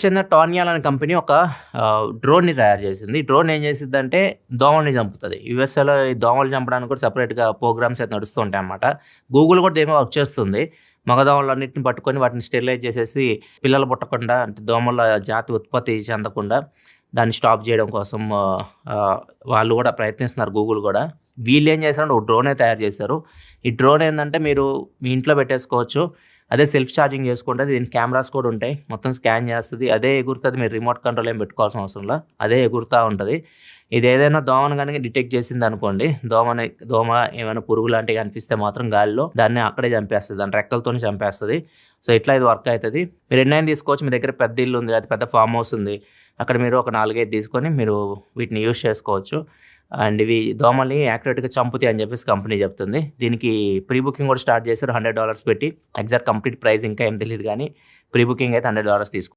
చెందిన టార్నియాల్ అనే కంపెనీ ఒక డ్రోన్ని తయారు చేసింది. ఈ డ్రోన్ ఏం చేసిద్దంటే దోమల్ని చంపుతుంది. యూఎస్ఏలో ఈ దోమలు చంపడానికి కూడా సపరేట్గా ప్రోగ్రామ్స్ అయితే నడుస్తూ ఉంటాయి అన్నమాట. గూగుల్ కూడా దేమో వర్క్ చేస్తుంది. మగ దోమలన్నింటిని పట్టుకొని వాటిని స్టెరిలైజ్ చేసేసి పిల్లలు పుట్టకుండా, అంటే దోమల జాతి ఉత్పత్తి చెందకుండా దాన్ని స్టాప్ చేయడం కోసం వాళ్ళు కూడా ప్రయత్నిస్తున్నారు, గూగుల్ కూడా. వీళ్ళు ఏం చేశారంటే ఒక డ్రోనే తయారు చేశారు. ఈ డ్రోన్ ఏంటంటే మీరు మీ ఇంట్లో పెట్టేసుకోవచ్చు. అదే సెల్ఫ్ ఛార్జింగ్ చేసుకుంటే దీనికి కెమెరాస్ కూడా ఉంటాయి. మొత్తం స్కాన్ చేస్తుంది, అదే ఎగురుతుంది. మీరు రిమోట్ కంట్రోల్ ఏం పెట్టుకోవాల్సిన అవసరంలా, అదే ఎగురుతూ ఉంటుంది. ఇది ఏదైనా దోమను కనుక డిటెక్ట్ చేసింది అనుకోండి, దోమ ఏమైనా పురుగు లాంటివి కనిపిస్తే మాత్రం గాలిలో దాన్ని అక్కడే చంపేస్తుంది, దాని రెక్కలతోనే చంపేస్తుంది. సో ఇట్లా ఇది వర్క్ అవుతుంది. మీరు ఎన్నైనా తీసుకోవచ్చు. మీ దగ్గర పెద్ద ఇల్లు ఉంది, అది పెద్ద ఫామ్ హౌస్ ఉంది, అక్కడ మీరు ఒక 4-5 తీసుకొని మీరు వీటిని యూజ్ చేసుకోవచ్చు. అండ్ ఇవి దోమల్ని యాక్యురేట్గా చంపుతాయి అని చెప్పేసి కంపెనీ చెప్తుంది. దీనికి ప్రీ బుకింగ్ కూడా స్టార్ట్ చేశారు $100 పెట్టి. ఎగ్జాక్ట్ కంప్లీట్ ప్రైస్ ఇంకా ఏం తెలియదు, కానీ ప్రీ బుకింగ్ అయితే $100 తీసుకుంటారు.